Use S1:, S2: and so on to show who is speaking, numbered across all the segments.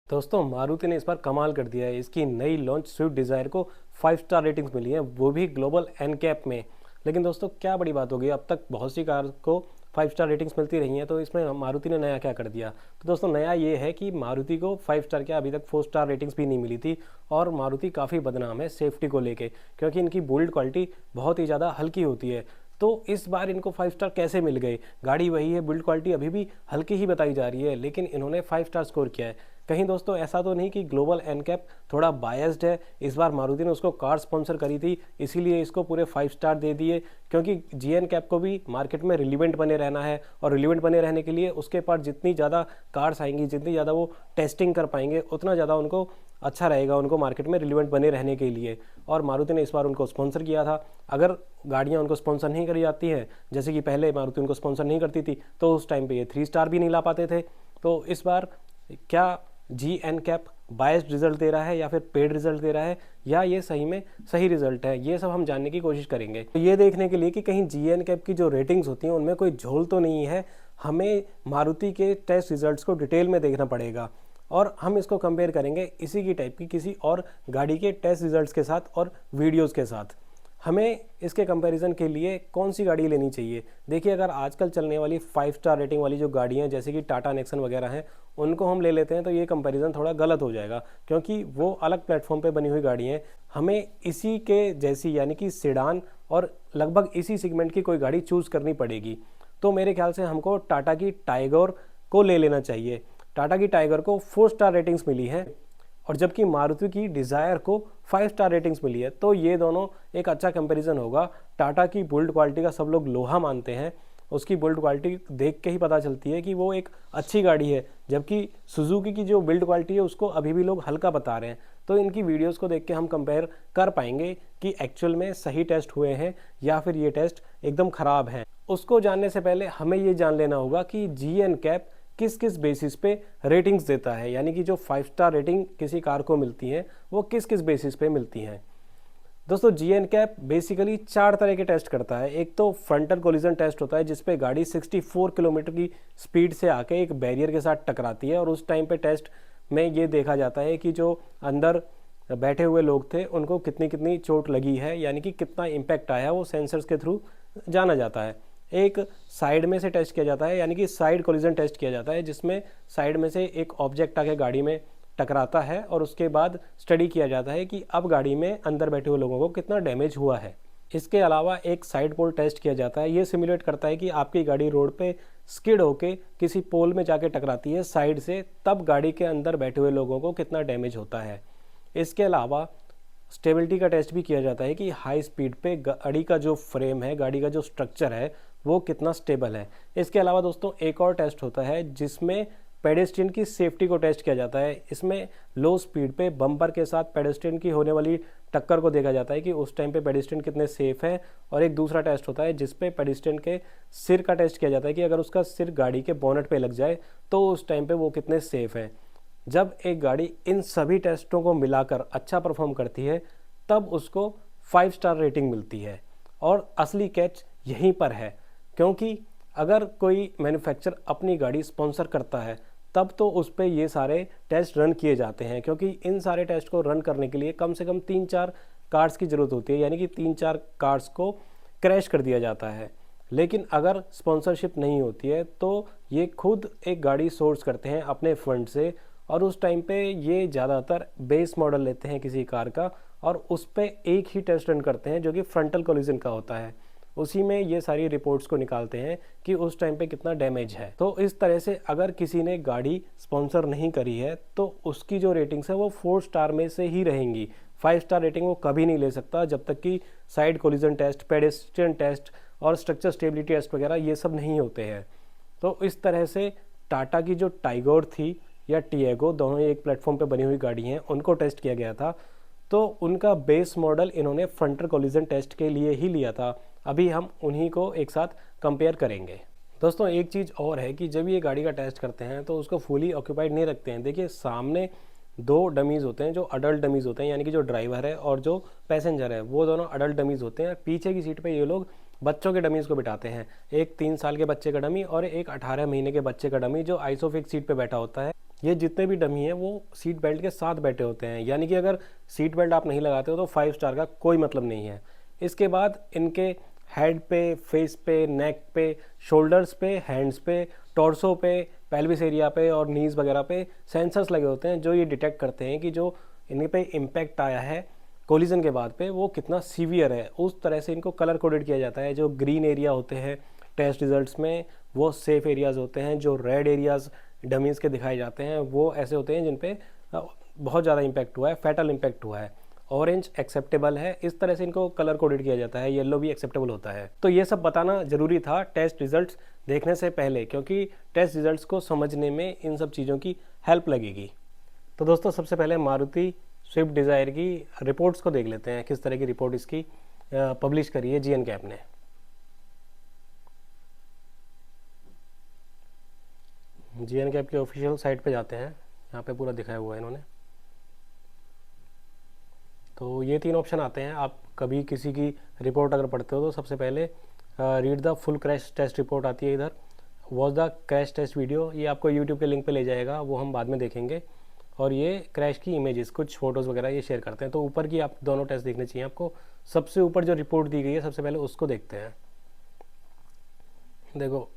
S1: दोस्तों मारुति ने इस बार कमाल कर दिया है। इसकी नई लॉन्च स्विफ्ट डिज़ायर को 5 स्टार रेटिंग्स मिली है, वो भी ग्लोबल एनकैप में। लेकिन दोस्तों क्या बड़ी बात हो गई, अब तक बहुत सी कार को 5 स्टार रेटिंग्स मिलती रही हैं, तो इसमें मारुति ने नया क्या कर दिया। तो दोस्तों नया ये है कि मारुति को 5 स्टार क्या अभी तक 4 स्टार रेटिंग्स भी नहीं मिली थी। और मारुति काफ़ी बदनाम है सेफ्टी को लेके, क्योंकि इनकी बिल्ड क्वालिटी बहुत ही ज़्यादा हल्की होती है। तो इस बार इनको 5 स्टार कैसे मिल गए। गाड़ी वही है, बिल्ड क्वालिटी अभी भी हल्की ही बताई जा रही है, लेकिन इन्होंने 5 स्टार स्कोर किया है। कहीं दोस्तों ऐसा तो नहीं कि ग्लोबल एनकैप थोड़ा बायस्ड है। इस बार मारुति ने उसको कार स्पॉन्सर करी थी, इसीलिए इसको पूरे 5 स्टार दे दिए, क्योंकि जी एनकैप को भी मार्केट में रिलीवेंट बने रहना है। और रिलीवेंट बने रहने के लिए उसके पास जितनी ज़्यादा कार्स आएंगी, जितनी ज़्यादा वो टेस्टिंग कर पाएंगे, उतना ज़्यादा उनको अच्छा रहेगा, उनको मार्केट में रिलीवेंट बने रहने के लिए। और मारुति ने इस बार उनको स्पॉन्सर किया था। अगर गाड़ियाँ उनको स्पॉन्सर नहीं करी जाती हैं, जैसे कि पहले मारुति उनको स्पॉन्सर नहीं करती थी, तो उस टाइम पे ये 3 स्टार भी नहीं ला पाते थे। तो इस बार क्या जी एनकैप बायस्ड रिजल्ट दे रहा है या फिर पेड रिजल्ट दे रहा है, या ये सही में सही रिजल्ट है, ये सब हम जानने की कोशिश करेंगे। तो ये देखने के लिए कि कहीं जी एनकैप की जो रेटिंग्स होती हैं उनमें कोई झोल तो नहीं है, हमें मारुति के टेस्ट रिजल्ट्स को डिटेल में देखना पड़ेगा। और हम इसको कंपेयर करेंगे इसी की टाइप की किसी और गाड़ी के टेस्ट रिजल्ट्स के साथ और वीडियोज़ के साथ। हमें इसके कंपैरिजन के लिए कौन सी गाड़ी लेनी चाहिए। देखिए, अगर आजकल चलने वाली 5 स्टार रेटिंग वाली जो गाड़ियाँ हैं, जैसे कि टाटा नेक्सन वगैरह हैं, उनको हम ले लेते हैं, तो ये कंपैरिजन थोड़ा गलत हो जाएगा, क्योंकि वो अलग प्लेटफॉर्म पे बनी हुई गाड़ी हैं। हमें इसी के जैसी यानी कि सेडान और लगभग इसी सेगमेंट की कोई गाड़ी चूज़ करनी पड़ेगी। तो मेरे ख्याल से हमको टाटा की टाइगर को ले लेना चाहिए। टाटा की टाइगर को 4 स्टार रेटिंग्स मिली है, और जबकि मारुति की डिज़ायर को 5 स्टार रेटिंग्स मिली है। तो ये दोनों एक अच्छा कंपैरिजन होगा। टाटा की बिल्ड क्वालिटी का सब लोग लोहा मानते हैं, उसकी बिल्ड क्वालिटी देख के ही पता चलती है कि वो एक अच्छी गाड़ी है, जबकि सुजुकी की जो बिल्ड क्वालिटी है उसको अभी भी लोग हल्का बता रहे हैं। तो इनकी वीडियोस को देख के हम कंपेयर कर पाएंगे कि एक्चुअल में सही टेस्ट हुए हैं या फिर ये टेस्ट एकदम ख़राब हैं। उसको जानने से पहले हमें ये जान लेना होगा कि जी एनकैप किस किस बेसिस पे रेटिंग्स देता है, यानी कि जो 5 स्टार रेटिंग किसी कार को मिलती हैं वो किस किस बेसिस पे मिलती हैं। दोस्तों जी एनकैप बेसिकली 4 तरह के टेस्ट करता है। एक तो फ्रंटल कोलिजन टेस्ट होता है, जिसपे गाड़ी 64 किलोमीटर की स्पीड से आके एक बैरियर के साथ टकराती है, और उस टाइम पे टेस्ट में ये देखा जाता है कि जो अंदर बैठे हुए लोग थे उनको कितनी कितनी चोट लगी है, यानी कि कितना इम्पैक्ट आया है, वो सेंसर्स के थ्रू जाना जाता है। एक साइड में से टेस्ट किया जाता है, यानी कि साइड कोलिजन टेस्ट किया जाता है, जिसमें साइड में से एक ऑब्जेक्ट आके गाड़ी में टकराता है, और उसके बाद स्टडी किया जाता है कि अब गाड़ी में अंदर बैठे हुए लोगों को कितना डैमेज हुआ है। इसके अलावा एक साइड पोल टेस्ट किया जाता है। ये सिमुलेट करता है कि आपकी गाड़ी रोड पे स्किड होके किसी पोल में जाके टकराती है साइड से, तब गाड़ी के अंदर बैठे हुए लोगों को कितना डैमेज होता है। इसके अलावा स्टेबिलिटी का टेस्ट भी किया जाता है कि हाई स्पीड पे गाड़ी का जो फ्रेम है, गाड़ी का जो स्ट्रक्चर है, वो कितना स्टेबल है। इसके अलावा दोस्तों एक और टेस्ट होता है जिसमें पेडेस्ट्रियन की सेफ्टी को टेस्ट किया जाता है। इसमें लो स्पीड पे बम्पर के साथ पेडेस्ट्रियन की होने वाली टक्कर को देखा जाता है कि उस टाइम पे पेडेस्ट्रियन कितने सेफ हैं। और एक दूसरा टेस्ट होता है जिसपे पेडेस्ट्रियन के सिर का टेस्ट किया जाता है कि अगर उसका सिर गाड़ी के बोनट पे लग जाए तो उस टाइम पे वो कितने सेफ हैं। जब एक गाड़ी इन सभी टेस्टों को मिलाकर अच्छा परफॉर्म करती है, तब उसको 5 स्टार रेटिंग मिलती है। और असली कैच यहीं पर है, क्योंकि अगर कोई मैन्युफैक्चरर अपनी गाड़ी स्पॉन्सर करता है तब तो उस पर ये सारे टेस्ट रन किए जाते हैं, क्योंकि इन सारे टेस्ट को रन करने के लिए कम से कम 3-4 कार्स की ज़रूरत होती है, यानी कि 3-4 कार्स को क्रैश कर दिया जाता है। लेकिन अगर स्पॉन्सरशिप नहीं होती है तो ये खुद एक गाड़ी सोर्स करते हैं अपने फंड से, और उस टाइम पे ये ज़्यादातर बेस मॉडल लेते हैं किसी कार का, और उस पर एक ही टेस्ट रन करते हैं जो कि फ्रंटल कोलिजन का होता है। उसी में ये सारी रिपोर्ट्स को निकालते हैं कि उस टाइम पे कितना डैमेज है। तो इस तरह से अगर किसी ने गाड़ी स्पॉन्सर नहीं करी है तो उसकी जो रेटिंग्स है वो 4 स्टार में से ही रहेंगी। 5 स्टार रेटिंग वो कभी नहीं ले सकता जब तक कि side collision test, pedestrian test और स्ट्रक्चर स्टेबिलिटी टेस्ट वगैरह ये सब नहीं होते हैं। तो इस तरह से टाटा की जो टाइगर थी या टिएगो, दोनों एक प्लेटफॉर्म पे बनी हुई गाड़ी हैं, उनको टेस्ट किया गया था। तो उनका बेस मॉडल इन्होंने फ्रंटल कोलिजन टेस्ट के लिए ही लिया था। अभी हम उन्हीं को एक साथ कंपेयर करेंगे। दोस्तों एक चीज़ और है कि जब ये गाड़ी का टेस्ट करते हैं तो उसको फुली ऑक्यूपाइड नहीं रखते हैं। देखिए, सामने 2 डमीज़ होते हैं जो अडल्ट डमीज़ होते हैं, यानी कि जो ड्राइवर है और जो पैसेंजर है वो दोनों अडल्ट डमीज़ होते हैं। पीछे की सीट पे ये लोग बच्चों के डमीज़ को बिठाते हैं, एक 3 साल के बच्चे का डमी और एक 18 महीने के बच्चे का डमी जो आइसोफिक्स सीट पे बैठा होता है। ये जितने भी डमी हैं वो सीट बेल्ट के साथ बैठे होते हैं, यानी कि अगर सीट बेल्ट आप नहीं लगाते हो तो 5 स्टार का कोई मतलब नहीं है। इसके बाद इनके हेड पे, फेस पे, नेक पे, शोल्डर्स पे, हैंड्स पे, टॉर्सो पे, पेल्विस एरिया पे और नीज वगैरह पे सेंसर्स लगे होते हैं जो ये डिटेक्ट करते हैं कि जो इनके पे इम्पैक्ट आया है कोलिजन के बाद पे वो कितना सीवियर है। उस तरह से इनको कलर कोडेड किया जाता है। जो ग्रीन एरिया होते हैं टेस्ट रिजल्ट्स में वो सेफ एरियाज़ होते हैं, जो रेड एरियाज़ डमीज़ के दिखाए जाते हैं वो ऐसे होते हैं जिन पे बहुत ज़्यादा इम्पैक्ट हुआ है, फैटल इम्पैक्ट हुआ है। ऑरेंज एक्सेप्टेबल है, इस तरह से इनको कलर कोडेड किया जाता है। येलो भी एक्सेप्टेबल होता है। तो ये सब बताना ज़रूरी था टेस्ट रिजल्ट्स देखने से पहले, क्योंकि टेस्ट रिजल्ट्स को समझने में इन सब चीज़ों की हेल्प लगेगी। तो दोस्तों सबसे पहले मारुति स्विफ्ट डिज़ायर की रिपोर्ट्स को देख लेते हैं, किस तरह की रिपोर्ट इसकी पब्लिश करी है जी.एन.कैप ने। जी.एन.कैप की ऑफिशियल साइट पे जाते हैं, यहाँ पे पूरा दिखाया हुआ है इन्होंने। तो ये 3 ऑप्शन आते हैं। आप कभी किसी की रिपोर्ट अगर पढ़ते हो तो सबसे पहले read the full crash test report आती है इधर, watch the crash test video, ये आपको यूट्यूब के लिंक पे ले जाएगा, वो हम बाद में देखेंगे। और ये क्रैश की इमेजेस, कुछ फोटोज़ वगैरह ये शेयर करते हैं। तो ऊपर की आप दोनों टेस्ट देखने चाहिए आपको। सबसे ऊपर जो रिपोर्ट दी गई है सबसे पहले उसको देखते हैं। देखो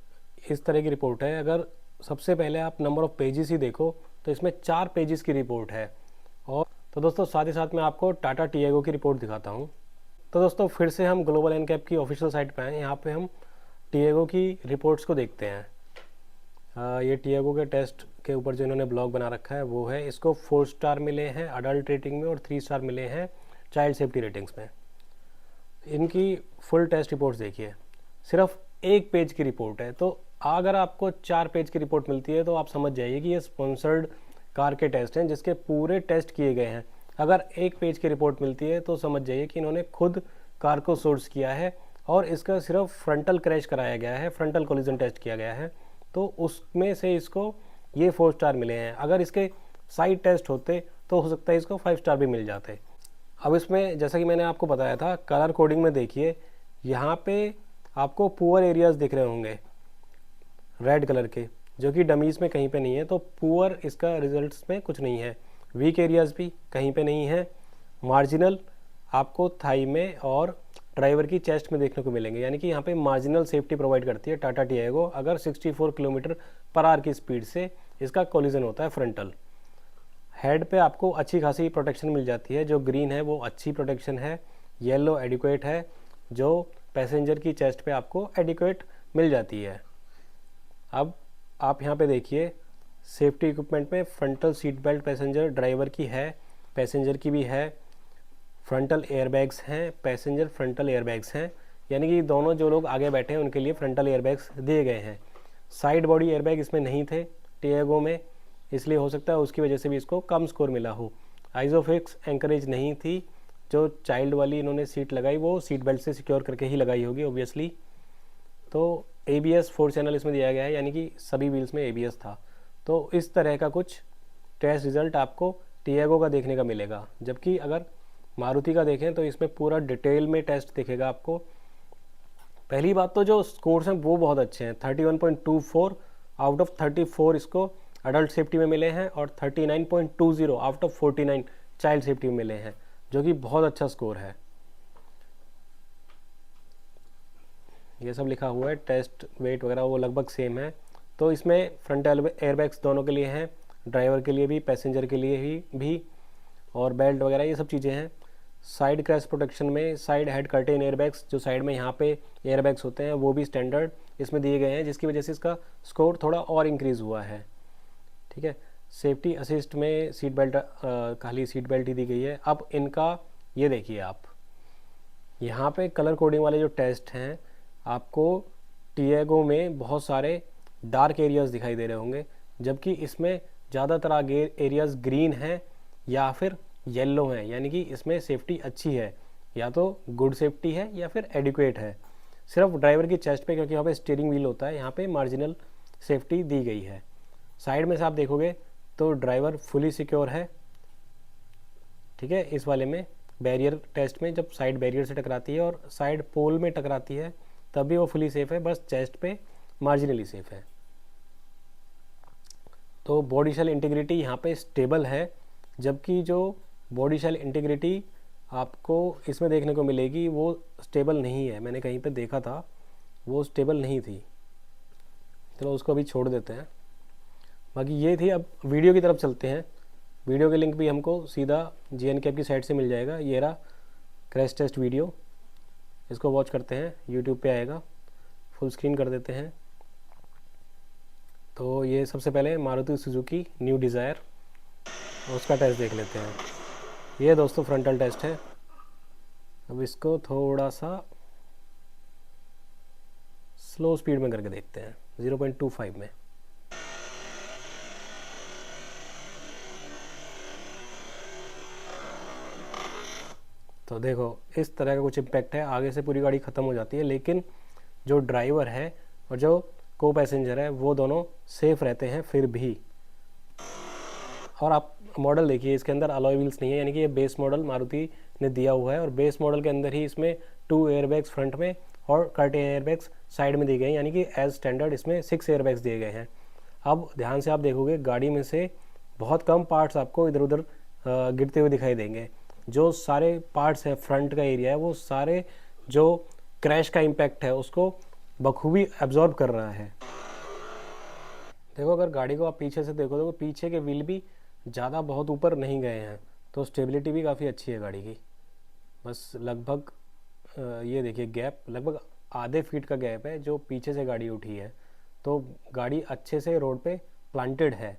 S1: इस तरह की रिपोर्ट है। अगर सबसे पहले आप नंबर ऑफ़ पेजेस ही देखो तो इसमें 4 पेजेस की रिपोर्ट है। और तो दोस्तों साथ ही साथ मैं आपको टाटा टिएगो की रिपोर्ट दिखाता हूँ। तो दोस्तों फिर से हम ग्लोबल एनकैप की ऑफिशियल साइट पर आए। यहाँ पे हम टिएगो की रिपोर्ट्स को देखते हैं। ये टिएगो के टेस्ट के ऊपर जो इन्होंने ब्लॉग बना रखा है वो है। इसको 4 स्टार मिले हैं अडल्ट रेटिंग में और 3 स्टार मिले हैं चाइल्ड सेफ्टी रेटिंग्स में। इनकी फुल टेस्ट रिपोर्ट्स देखिए, सिर्फ 1 पेज की रिपोर्ट है। तो अगर आपको 4 पेज की रिपोर्ट मिलती है तो आप समझ जाइए कि ये स्पॉन्सर्ड कार के टेस्ट हैं जिसके पूरे टेस्ट किए गए हैं। अगर 1 पेज की रिपोर्ट मिलती है तो समझ जाइए कि इन्होंने खुद कार को सोर्स किया है और इसका सिर्फ फ्रंटल क्रैश कराया गया है, फ्रंटल कोलिजन टेस्ट किया गया है, तो उसमें से इसको ये 4 स्टार मिले हैं। अगर इसके साइड टेस्ट होते तो हो सकता है इसको 5 स्टार भी मिल जाते। अब इसमें जैसा कि मैंने आपको बताया था कलर कोडिंग में देखिए, यहाँ पे आपको पुअर एरियाज़ दिख रहे होंगे रेड कलर के, जो कि डमीज़ में कहीं पे नहीं है। तो पुअर इसका रिजल्ट्स में कुछ नहीं है। वीक एरियाज़ भी कहीं पे नहीं है। मार्जिनल आपको थाई में और ड्राइवर की चेस्ट में देखने को मिलेंगे, यानी कि यहाँ पे मार्जिनल सेफ्टी प्रोवाइड करती है टाटा टिएगो अगर 64 किलोमीटर पर आवर की स्पीड से इसका कोलिजन होता है फ्रंटल। हेड पे आपको अच्छी खासी प्रोटेक्शन मिल जाती है, जो ग्रीन है वो अच्छी प्रोटेक्शन है, येलो एडिक्वेट है, जो पैसेंजर की चेस्ट पे आपको एडिक्वेट मिल जाती है। अब आप यहाँ पे देखिए सेफ्टी इक्विपमेंट में frontal seat belt passenger driver की है, पैसेंजर की भी है, फ्रंटल एयरबैग्स हैं, पैसेंजर फ्रंटल एयरबैग्स हैं, यानी कि दोनों जो लोग आगे बैठे हैं उनके लिए फ्रंटल एयरबैग्स दिए गए हैं। साइड बॉडी एयरबैग इसमें नहीं थे टिएगो में, इसलिए हो सकता है उसकी वजह से भी इसको कम स्कोर मिला हो। आइसोफिक्स एंकरेज नहीं थी, जो चाइल्ड वाली इन्होंने सीट लगाई वो सीट बेल्ट से सिक्योर करके ही लगाई होगी ऑब्वियसली। तो ABS 4 चैनल इसमें दिया गया है, यानी कि सभी व्हील्स में ABS था। तो इस तरह का कुछ टेस्ट रिजल्ट आपको टिएगो का देखने का मिलेगा। जबकि अगर मारुति का देखें तो इसमें पूरा डिटेल में टेस्ट दिखेगा आपको। पहली बात तो जो स्कोर्स हैं वो बहुत अच्छे हैं। 31.24 आउट ऑफ 34 इसको अडल्ट सेफ्टी में मिले हैं और 39.20 आउट ऑफ 49 चाइल्ड सेफ्टी में मिले हैं, जो कि बहुत अच्छा स्कोर है। ये सब लिखा हुआ है, टेस्ट वेट वगैरह वो लगभग सेम है। तो इसमें फ्रंट एयरबैग्स दोनों के लिए हैं, ड्राइवर के लिए भी, पैसेंजर के लिए भी और बेल्ट वगैरह ये सब चीज़ें हैं। साइड क्रैश प्रोटेक्शन में साइड हेड कर्टेन एयरबैग्स, जो साइड में यहाँ पे एयरबैग्स होते हैं वो भी स्टैंडर्ड इसमें दिए गए हैं, जिसकी वजह से इसका स्कोर थोड़ा और इंक्रीज़ हुआ है। ठीक है, सेफ्टी असिस्ट में सीट बेल्ट, खाली सीट बेल्ट ही दी गई है। अब इनका ये देखिए आप, यहाँ पे कलर कोडिंग वाले जो टेस्ट हैं आपको टिएगो में बहुत सारे डार्क एरियाज़ दिखाई दे रहे होंगे, जबकि इसमें ज़्यादातर आगे एरियाज़ ग्रीन हैं या फिर येलो हैं, यानी कि इसमें सेफ्टी अच्छी है, या तो गुड सेफ्टी है या फिर एडिक्वेट है। सिर्फ ड्राइवर की चेस्ट पे, क्योंकि यहाँ पे स्टीयरिंग व्हील होता है, यहाँ पे मार्जिनल सेफ्टी दी गई है। साइड में से आप देखोगे तो ड्राइवर फुली सिक्योर है। ठीक है, इस वाले में बैरियर टेस्ट में जब साइड बैरियर से टकराती है और साइड पोल में टकराती है तब भी वो फुली सेफ है, बस चेस्ट पे मार्जिनली सेफ है। तो बॉडी शेल इंटीग्रिटी यहाँ पे स्टेबल है, जबकि जो बॉडी शेल इंटीग्रिटी आपको इसमें देखने को मिलेगी वो स्टेबल नहीं है। मैंने कहीं पे देखा था वो स्टेबल नहीं थी। चलो उसको अभी छोड़ देते हैं। बाकी ये थी। अब वीडियो की तरफ चलते हैं। वीडियो के लिंक भी हमको सीधा GNCAP की साइट से मिल जाएगा। ये रहा क्रैश टेस्ट वीडियो, इसको वॉच करते हैं, यूट्यूब पे आएगा। फुल स्क्रीन कर देते हैं। तो ये सबसे पहले मारुति सुजुकी न्यू डिज़ायर, उसका टेस्ट देख लेते हैं। ये दोस्तों फ्रंटल टेस्ट है। अब इसको थोड़ा सा स्लो स्पीड में करके देखते हैं 0.25 में। तो देखो इस तरह का कुछ इम्पैक्ट है। आगे से पूरी गाड़ी ख़त्म हो जाती है, लेकिन जो ड्राइवर है और जो को पैसेंजर है वो दोनों सेफ रहते हैं फिर भी। और आप मॉडल देखिए, इसके अंदर अलॉय व्हील्स नहीं है, यानी कि ये बेस मॉडल मारुति ने दिया हुआ है। और बेस मॉडल के अंदर ही इसमें 2 एयरबैग्स फ्रंट में और कर्टेन एयरबैग्स साइड में दिए गए हैं, यानी कि एज स्टैंडर्ड इसमें 6 एयरबैग्स दिए गए हैं। अब ध्यान से आप देखोगे गाड़ी में से बहुत कम पार्ट्स आपको इधर उधर गिरते हुए दिखाई देंगे। जो सारे पार्ट्स हैं फ्रंट का एरिया है वो सारे जो क्रैश का इम्पैक्ट है उसको बखूबी एब्जॉर्ब कर रहा है। देखो अगर गाड़ी को आप पीछे से देखो तो पीछे के व्हील भी ज़्यादा बहुत ऊपर नहीं गए हैं, तो स्टेबिलिटी भी काफ़ी अच्छी है गाड़ी की। बस लगभग ये देखिए गैप लगभग आधे फीट का गैप है जो पीछे से गाड़ी उठी है। तो गाड़ी अच्छे से रोड पे प्लांटेड है।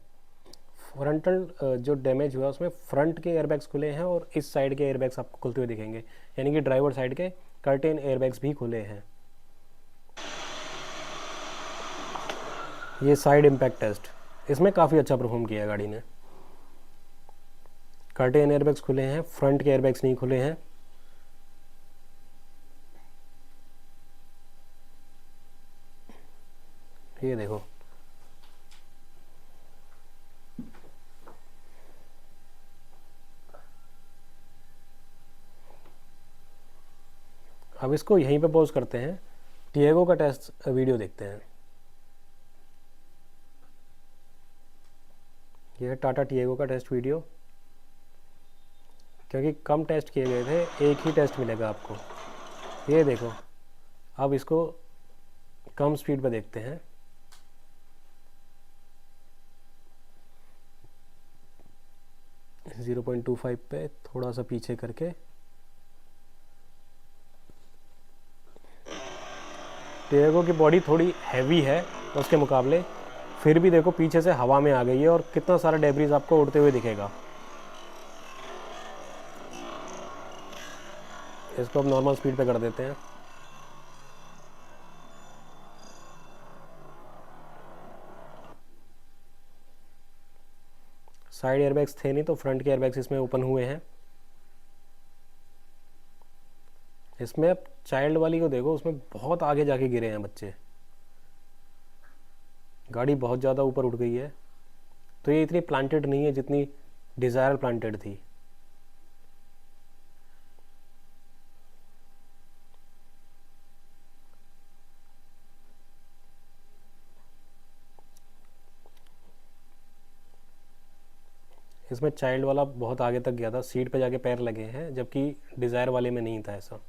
S1: फ्रंटल जो डैमेज हुआ उसमें फ्रंट के एयरबैग्स खुले हैं और इस साइड के एयरबैग्स आपको खुलते हुए दिखेंगे, यानी कि ड्राइवर साइड के कर्टेन एयरबैग्स भी खुले हैं। ये साइड इम्पैक्ट टेस्ट, इसमें काफ़ी अच्छा परफॉर्म किया गाड़ी ने। कर्टेन एयरबैग्स खुले हैं, फ्रंट के एयरबैग्स नहीं खुले हैं। ये देखो अब इसको यहीं पे पॉज करते हैं, टिएगो का टेस्ट वीडियो देखते हैं। ये है टाटा टिएगो का टेस्ट वीडियो। क्योंकि कम टेस्ट किए गए थे, एक ही टेस्ट मिलेगा आपको। ये देखो अब इसको कम स्पीड पे देखते हैं। ज़ीरो 0.25 पे थोड़ा सा पीछे करके टिएगो की बॉडी थोड़ी हैवी है उसके मुकाबले, फिर भी देखो पीछे से हवा में आ गई है और कितना सारा डेब्रीज आपको उड़ते हुए दिखेगा। इसको अब नॉर्मल स्पीड पे कर देते हैं। साइड एयरबैग्स थे नहीं तो फ्रंट के एयरबैग्स इसमें ओपन हुए हैं। इसमें अब चाइल्ड वाली को देखो, उसमें बहुत आगे जाके गिरे हैं बच्चे। गाड़ी बहुत ज़्यादा ऊपर उठ गई है। तो ये इतनी प्लांटेड नहीं है जितनी डिज़ायर प्लांटेड थी। इसमें चाइल्ड वाला बहुत आगे तक गया था, सीट पे जाके पैर लगे हैं, जबकि डिज़ायर वाले में नहीं था ऐसा।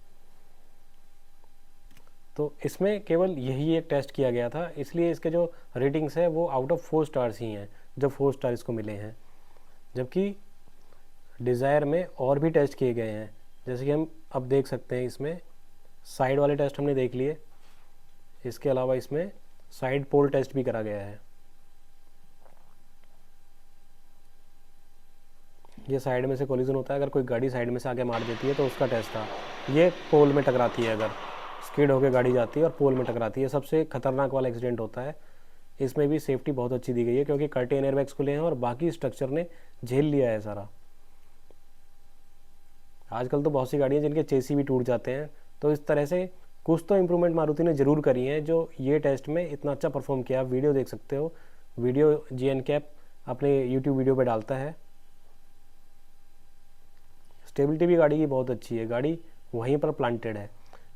S1: तो इसमें केवल यही एक टेस्ट किया गया था, इसलिए इसके जो रेटिंग्स है वो आउट ऑफ 4 स्टार्स ही हैं, जो 4 स्टार इसको मिले हैं। जबकि डिज़ायर में और भी टेस्ट किए गए हैं, जैसे कि हम अब देख सकते हैं। इसमें साइड वाले टेस्ट हमने देख लिए, इसके अलावा इसमें साइड पोल टेस्ट भी करा गया है। ये साइड में से कोलिजन होता है, अगर कोई गाड़ी साइड में से आगे मार देती है तो उसका टेस्ट था। ये पोल में टकराती है, अगर स्किड होकर गाड़ी जाती है और पोल में टकराती है, सबसे खतरनाक वाला एक्सीडेंट होता है। इसमें भी सेफ्टी बहुत अच्छी दी गई है, क्योंकि कर्टेन एयरबैग्स खुले हैं और बाकी स्ट्रक्चर ने झेल लिया है सारा। आजकल तो बहुत सी गाड़ियाँ जिनके चेसी भी टूट जाते हैं, तो इस तरह से कुछ तो इम्प्रूवमेंट मारुति ने ज़रूर करी है, जो ये टेस्ट में इतना अच्छा परफॉर्म किया। आप वीडियो देख सकते हो, वीडियो GNCAP अपने यूट्यूब वीडियो पर डालता है। स्टेबिलिटी भी गाड़ी की बहुत अच्छी है, गाड़ी वहीं पर प्लांटेड है।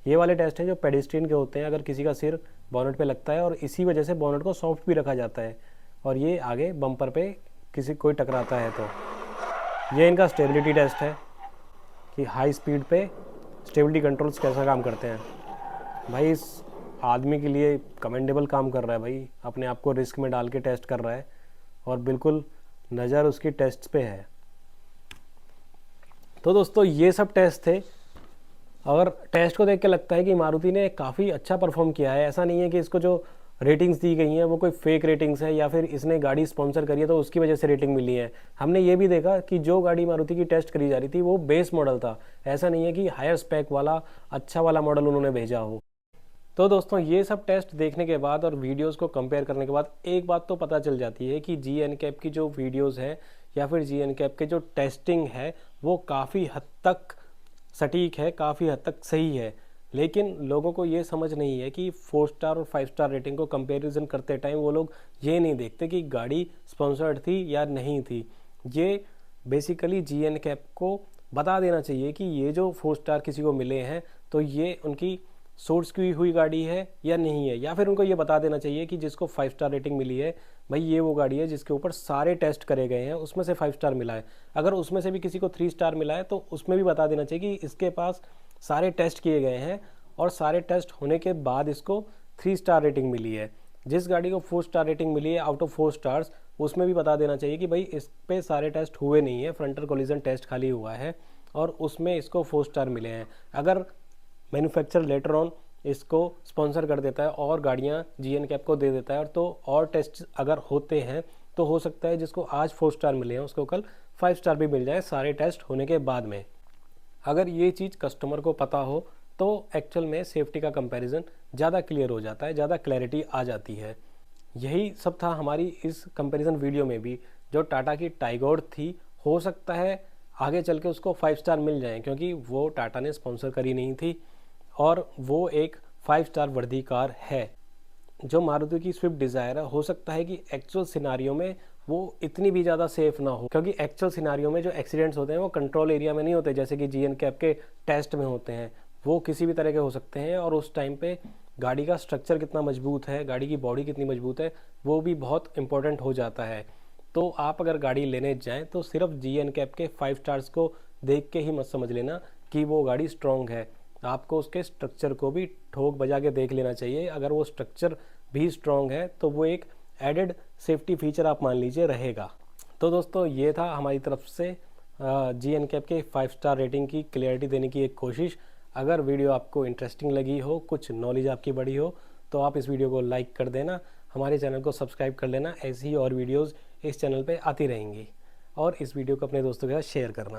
S1: ये वाले टेस्ट हैं जो पेडेस्ट्रियन के होते हैं, अगर किसी का सिर बोनट पे लगता है और इसी वजह से बोनट को सॉफ्ट भी रखा जाता है और ये आगे बम्पर पे कोई टकराता है तो। ये इनका स्टेबिलिटी टेस्ट है कि हाई स्पीड पे स्टेबिलिटी कंट्रोल्स कैसा काम करते हैं। भाई इस आदमी के लिए कमेंडेबल काम कर रहा है भाई, अपने आप को रिस्क में डाल के टेस्ट कर रहा है और बिल्कुल नज़र उसकी टेस्ट पे है। तो दोस्तों ये सब टेस्ट थे। अगर टेस्ट को देख के लगता है कि मारुति ने काफ़ी अच्छा परफॉर्म किया है, ऐसा नहीं है कि इसको जो रेटिंग्स दी गई हैं वो कोई फेक रेटिंग्स है या फिर इसने गाड़ी स्पॉन्सर करी है तो उसकी वजह से रेटिंग मिली है। हमने ये भी देखा कि जो गाड़ी मारुति की टेस्ट करी जा रही थी वो बेस मॉडल था, ऐसा नहीं है कि हायर स्पेक वाला अच्छा वाला मॉडल उन्होंने भेजा हो। तो दोस्तों ये सब टेस्ट देखने के बाद और वीडियोस को कंपेयर करने के बाद एक बात तो पता चल जाती है कि जी एन कैप की जो वीडियोस है या फिर जी एन कैप के जो टेस्टिंग है वो काफ़ी हद तक सटीक है, काफ़ी हद तक सही है। लेकिन लोगों को ये समझ नहीं है कि 4 स्टार और 5 स्टार रेटिंग को कंपैरिजन करते टाइम वो लोग ये नहीं देखते कि गाड़ी स्पॉन्सर्ड थी या नहीं थी। ये बेसिकली जी एन कैप को बता देना चाहिए कि ये जो 4 स्टार किसी को मिले हैं तो ये उनकी सोर्स की हुई गाड़ी है या नहीं है, या फिर उनको ये बता देना चाहिए कि जिसको 5 स्टार रेटिंग मिली है भाई ये वो गाड़ी है जिसके ऊपर सारे टेस्ट करे गए हैं, उसमें से 5 स्टार मिला है। अगर उसमें से भी किसी को 3 स्टार मिला है तो उसमें भी बता देना चाहिए कि इसके पास सारे टेस्ट किए गए हैं और सारे टेस्ट होने के बाद इसको 3 स्टार रेटिंग मिली है। जिस गाड़ी को 4 स्टार रेटिंग मिली है आउट ऑफ 4 स्टार्स, उसमें भी बता देना चाहिए कि भाई इस पे सारे टेस्ट हुए नहीं है, फ्रंटल कोलिजन टेस्ट खाली हुआ है और उसमें इसको 4 स्टार मिले हैं। अगर मैन्युफैक्चर लेटर ऑन इसको स्पॉन्सर कर देता है और गाड़ियाँ जी एन कैप को दे देता है तो और टेस्ट अगर होते हैं तो हो सकता है जिसको आज 4 स्टार मिले हैं उसको कल 5 स्टार भी मिल जाए सारे टेस्ट होने के बाद में। अगर ये चीज़ कस्टमर को पता हो तो एक्चुअल में सेफ्टी का कंपैरिजन ज़्यादा क्लियर हो जाता है, ज़्यादा क्लैरिटी आ जाती है। यही सब था हमारी इस कंपैरिजन वीडियो में भी। जो टाटा की टाइगोर थी हो सकता है आगे चल के उसको 5 स्टार मिल जाएं क्योंकि वो टाटा ने स्पॉन्सर करी नहीं थी और वो एक 5 स्टार वर्दी कार है। जो मारुति की स्विफ्ट डिज़ायर है हो सकता है कि एक्चुअल सिनारियो में वो इतनी भी ज़्यादा सेफ ना हो, क्योंकि एक्चुअल सिनारियो में जो एक्सीडेंट्स होते हैं वो कंट्रोल एरिया में नहीं होते जैसे कि जी एन कैप के टेस्ट में होते हैं। वो किसी भी तरह के हो सकते हैं और उस टाइम पे गाड़ी का स्ट्रक्चर कितना मजबूत है, गाड़ी की बॉडी कितनी मजबूत है, वो भी बहुत इंपॉर्टेंट हो जाता है। तो आप अगर गाड़ी लेने जाएँ तो सिर्फ जी एन कैप के 5 स्टार्स को देख के ही मत समझ लेना कि वो गाड़ी स्ट्रॉन्ग है। आपको उसके स्ट्रक्चर को भी ठोक बजा के देख लेना चाहिए। अगर वो स्ट्रक्चर भी स्ट्रॉन्ग है तो वो एक एडेड सेफ्टी फीचर आप मान लीजिए रहेगा। तो दोस्तों ये था हमारी तरफ से जी एन कैप के 5 स्टार रेटिंग की क्लियरिटी देने की एक कोशिश। अगर वीडियो आपको इंटरेस्टिंग लगी हो, कुछ नॉलेज आपकी बढ़ी हो तो आप इस वीडियो को लाइक कर देना, हमारे चैनल को सब्सक्राइब कर लेना। ऐसी ही और वीडियोज़ इस चैनल पर आती रहेंगी और इस वीडियो को अपने दोस्तों के साथ शेयर करना।